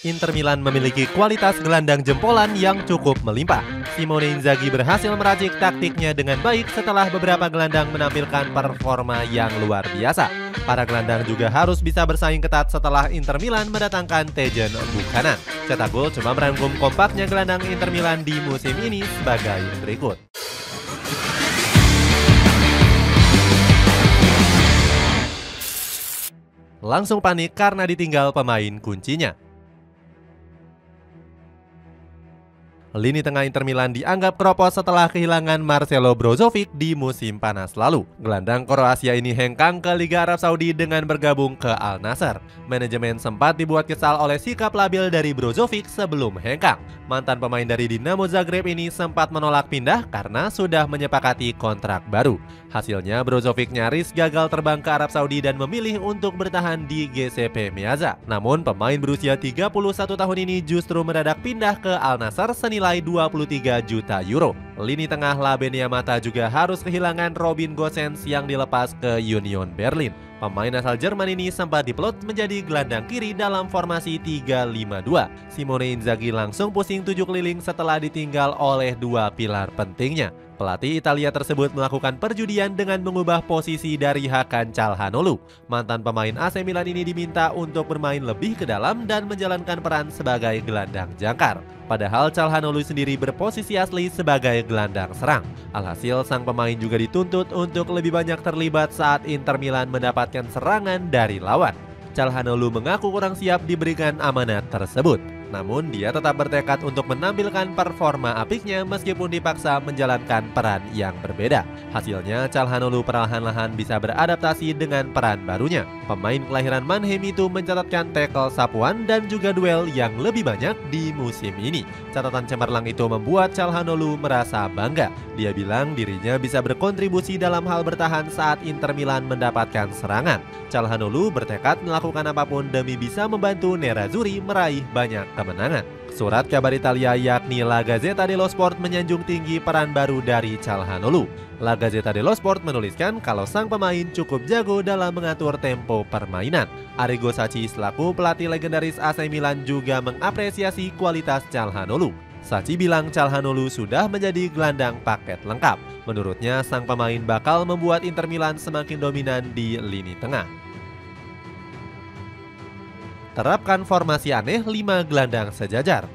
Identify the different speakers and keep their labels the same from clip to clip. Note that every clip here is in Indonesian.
Speaker 1: Inter Milan memiliki kualitas gelandang jempolan yang cukup melimpah. Simone Inzaghi berhasil meracik taktiknya dengan baik setelah beberapa gelandang menampilkan performa yang luar biasa. Para gelandang juga harus bisa bersaing ketat setelah Inter Milan mendatangkan Tejan Buchanan. Cetak gol cuma merangkum kompaknya gelandang Inter Milan di musim ini sebagai berikut. Langsung panik karena ditinggal pemain kuncinya. Lini tengah Inter Milan dianggap keropos setelah kehilangan Marcelo Brozovic di musim panas lalu. Gelandang Kroasia ini hengkang ke Liga Arab Saudi dengan bergabung ke Al Nassr. Manajemen sempat dibuat kesal oleh sikap labil dari Brozovic sebelum hengkang. Mantan pemain dari Dinamo Zagreb ini sempat menolak pindah karena sudah menyepakati kontrak baru. Hasilnya Brozovic nyaris gagal terbang ke Arab Saudi dan memilih untuk bertahan di GCP Meazza. Namun pemain berusia 31 tahun ini justru mendadak pindah ke Al Nassr senilai 23 juta euro. Lini tengah Labeni Yamata juga harus kehilangan Robin Gosens yang dilepas ke Union Berlin. Pemain asal Jerman ini sempat diplot menjadi gelandang kiri dalam formasi 3-5-2. Simone Inzaghi langsung pusing 7 keliling setelah ditinggal oleh dua pilar pentingnya. Pelatih Italia tersebut melakukan perjudian dengan mengubah posisi dari Hakan Calhanoglu. Mantan pemain AC Milan ini diminta untuk bermain lebih ke dalam dan menjalankan peran sebagai gelandang jangkar. Padahal Calhanoglu sendiri berposisi asli sebagai gelandang serang. Alhasil sang pemain juga dituntut untuk lebih banyak terlibat saat Inter Milan mendapatkan serangan dari lawan. Calhanoglu mengaku kurang siap diberikan amanat tersebut. Namun dia tetap bertekad untuk menampilkan performa apiknya meskipun dipaksa menjalankan peran yang berbeda. Hasilnya Calhanoglu perlahan-lahan bisa beradaptasi dengan peran barunya. Pemain kelahiran Mannheim itu mencatatkan tackle sapuan dan juga duel yang lebih banyak di musim ini. Catatan cemerlang itu membuat Calhanoglu merasa bangga. Dia bilang dirinya bisa berkontribusi dalam hal bertahan saat Inter Milan mendapatkan serangan. Calhanoglu bertekad melakukan apapun demi bisa membantu Nerazzurri meraih banyak kemenangan. Surat kabar Italia yakni La Gazzetta dello Sport menyanjung tinggi peran baru dari Calhanoglu. La Gazzetta dello Sport menuliskan kalau sang pemain cukup jago dalam mengatur tempo permainan. Arrigo Sacchi selaku pelatih legendaris AC Milan juga mengapresiasi kualitas Calhanoglu. Sacchi bilang Calhanoglu sudah menjadi gelandang paket lengkap. Menurutnya sang pemain bakal membuat Inter Milan semakin dominan di lini tengah. Terapkan formasi aneh 5 gelandang sejajar.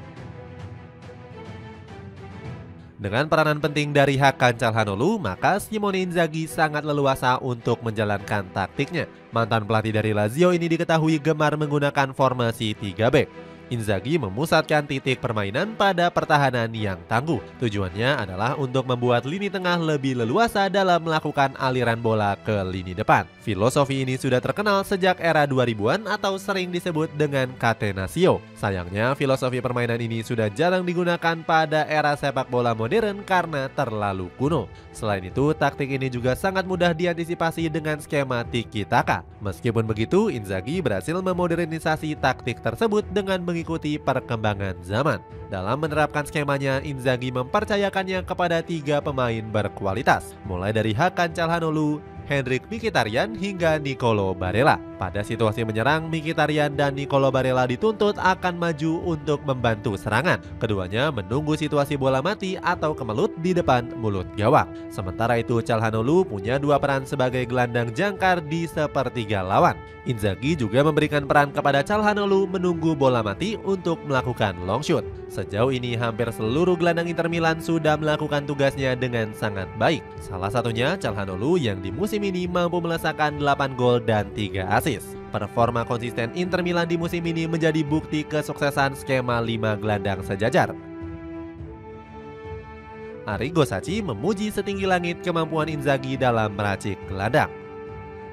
Speaker 1: Dengan peranan penting dari Hakan Calhanoglu, maka Simone Inzaghi sangat leluasa untuk menjalankan taktiknya. Mantan pelatih dari Lazio ini diketahui gemar menggunakan formasi 3 back. Inzaghi memusatkan titik permainan pada pertahanan yang tangguh. Tujuannya adalah untuk membuat lini tengah lebih leluasa dalam melakukan aliran bola ke lini depan. Filosofi ini sudah terkenal sejak era 2000-an atau sering disebut dengan catenaccio. Sayangnya filosofi permainan ini sudah jarang digunakan pada era sepak bola modern karena terlalu kuno. Selain itu, taktik ini juga sangat mudah diantisipasi dengan skema tiki-taka. Meskipun begitu, Inzaghi berhasil memodernisasi taktik tersebut dengan mengikuti perkembangan zaman. Dalam menerapkan skemanya, Inzaghi mempercayakannya kepada 3 pemain berkualitas, mulai dari Hakan Calhanoglu, Henrikh Mkhitaryan hingga Nicolo Barella. Pada situasi menyerang, Mkhitaryan dan Nicolo Barella dituntut akan maju untuk membantu serangan. Keduanya menunggu situasi bola mati atau kemelut di depan mulut gawang. Sementara itu Calhanoglu punya 2 peran sebagai gelandang jangkar di sepertiga lawan. Inzaghi juga memberikan peran kepada Calhanoglu menunggu bola mati untuk melakukan long shoot. Sejauh ini hampir seluruh gelandang Inter Milan sudah melakukan tugasnya dengan sangat baik. Salah satunya Calhanoglu yang di musim ini mampu melesakkan 8 gol dan 3 assist. Performa konsisten Inter Milan di musim ini menjadi bukti kesuksesan skema 5 gelandang sejajar. Arrigo Sacchi memuji setinggi langit kemampuan Inzaghi dalam meracik gelandang.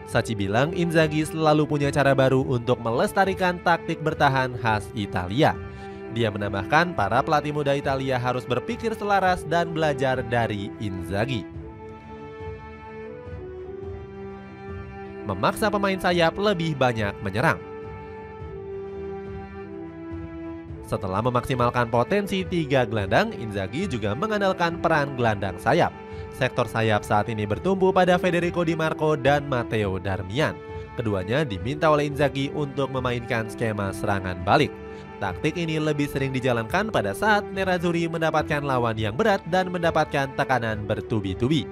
Speaker 1: Sacchi bilang Inzaghi selalu punya cara baru untuk melestarikan taktik bertahan khas Italia. Dia menambahkan para pelatih muda Italia harus berpikir selaras dan belajar dari Inzaghi. Memaksa pemain sayap lebih banyak menyerang. Setelah memaksimalkan potensi 3 gelandang, Inzaghi juga mengandalkan peran gelandang sayap. Sektor sayap saat ini bertumbuh pada Federico Di Marco dan Matteo Darmian. Keduanya diminta oleh Inzaghi untuk memainkan skema serangan balik. Taktik ini lebih sering dijalankan pada saat Nerazzurri mendapatkan lawan yang berat dan mendapatkan tekanan bertubi-tubi.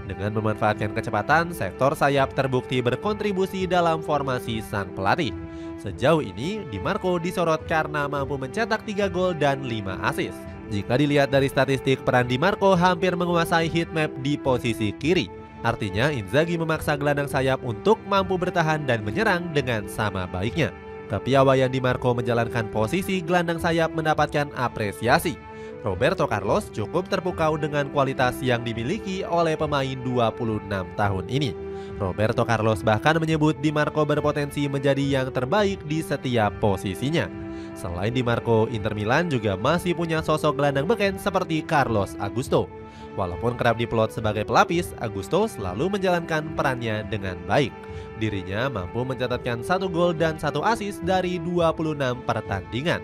Speaker 1: Dengan memanfaatkan kecepatan, sektor sayap terbukti berkontribusi dalam formasi sang pelatih. Sejauh ini, Di Marco disorot karena mampu mencetak 3 gol dan 5 assist. Jika dilihat dari statistik, peran Di Marco hampir menguasai heatmap di posisi kiri. Artinya, Inzaghi memaksa gelandang sayap untuk mampu bertahan dan menyerang dengan sama baiknya. Kepiawaian Di Marco menjalankan posisi gelandang sayap mendapatkan apresiasi. Roberto Carlos cukup terpukau dengan kualitas yang dimiliki oleh pemain 26 tahun ini. Roberto Carlos bahkan menyebut Di Marco berpotensi menjadi yang terbaik di setiap posisinya. Selain Di Marco, Inter Milan juga masih punya sosok gelandang beken seperti Carlos Augusto. Walaupun kerap diplot sebagai pelapis, Augusto selalu menjalankan perannya dengan baik. Dirinya mampu mencatatkan 1 gol dan 1 assist dari 26 pertandingan.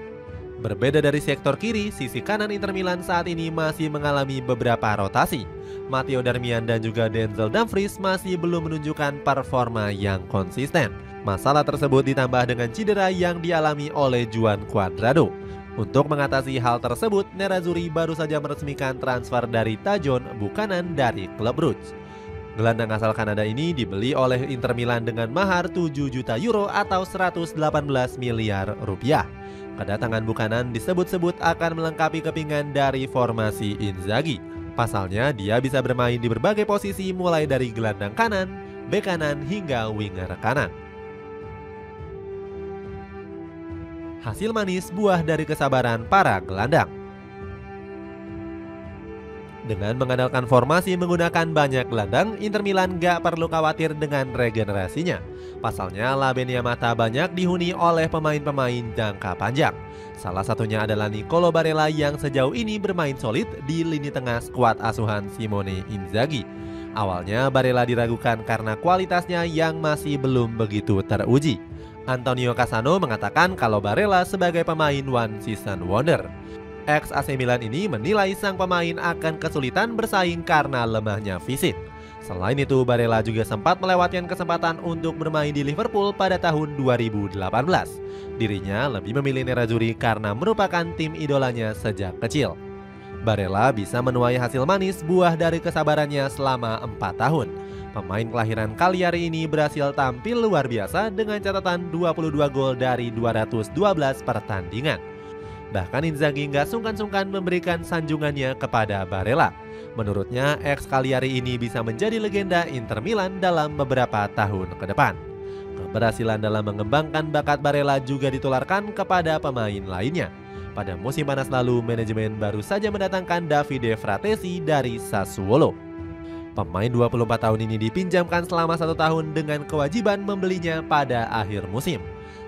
Speaker 1: Berbeda dari sektor kiri, sisi kanan Inter Milan saat ini masih mengalami beberapa rotasi. Matteo Darmian dan juga Denzel Dumfries masih belum menunjukkan performa yang konsisten. Masalah tersebut ditambah dengan cedera yang dialami oleh Juan Cuadrado. Untuk mengatasi hal tersebut, Nerazzurri baru saja meresmikan transfer dari Tajon Buchanan dari klub Bruges. Gelandang asal Kanada ini dibeli oleh Inter Milan dengan mahar 7 juta euro atau 118 miliar rupiah. Kedatangan Buchanan disebut-sebut akan melengkapi kepingan dari formasi Inzaghi. Pasalnya, dia bisa bermain di berbagai posisi mulai dari gelandang kanan, bek kanan hingga winger kanan. Hasil manis buah dari kesabaran para gelandang. Dengan mengandalkan formasi menggunakan banyak gelandang, Inter Milan gak perlu khawatir dengan regenerasinya. Pasalnya, La Beniamata banyak dihuni oleh pemain-pemain jangka panjang. Salah satunya adalah Nicolo Barella yang sejauh ini bermain solid di lini tengah skuad asuhan Simone Inzaghi. Awalnya Barella diragukan karena kualitasnya yang masih belum begitu teruji. Antonio Cassano mengatakan kalau Barella sebagai pemain one season wonder. Ex AC Milan ini menilai sang pemain akan kesulitan bersaing karena lemahnya fisik. Selain itu, Barella juga sempat melewatkan kesempatan untuk bermain di Liverpool pada tahun 2018. Dirinya lebih memilih Nerazzurri karena merupakan tim idolanya sejak kecil. Barella bisa menuai hasil manis buah dari kesabarannya selama 4 tahun. Pemain kelahiran Cagliari ini berhasil tampil luar biasa dengan catatan 22 gol dari 212 pertandingan. Bahkan Inzaghi nggak sungkan-sungkan memberikan sanjungannya kepada Barella. Menurutnya, ex Cagliari ini bisa menjadi legenda Inter Milan dalam beberapa tahun ke depan. Keberhasilan dalam mengembangkan bakat Barella juga ditularkan kepada pemain lainnya. Pada musim panas lalu, manajemen baru saja mendatangkan Davide Fratesi dari Sassuolo. Pemain 24 tahun ini dipinjamkan selama 1 tahun dengan kewajiban membelinya pada akhir musim.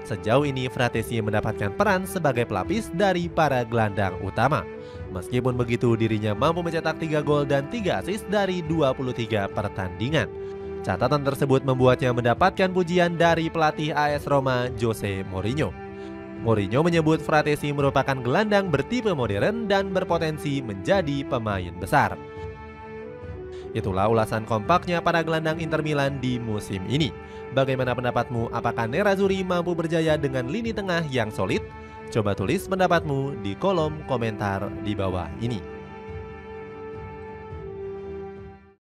Speaker 1: Sejauh ini Fratesi mendapatkan peran sebagai pelapis dari para gelandang utama. Meskipun begitu, dirinya mampu mencetak 3 gol dan 3 assist dari 23 pertandingan. Catatan tersebut membuatnya mendapatkan pujian dari pelatih AS Roma Jose Mourinho. Mourinho menyebut Fratesi merupakan gelandang bertipe modern dan berpotensi menjadi pemain besar. Itulah ulasan kompaknya para gelandang Inter Milan di musim ini. Bagaimana pendapatmu? Apakah Nerazzurri mampu berjaya dengan lini tengah yang solid? Coba tulis pendapatmu di kolom komentar di bawah ini.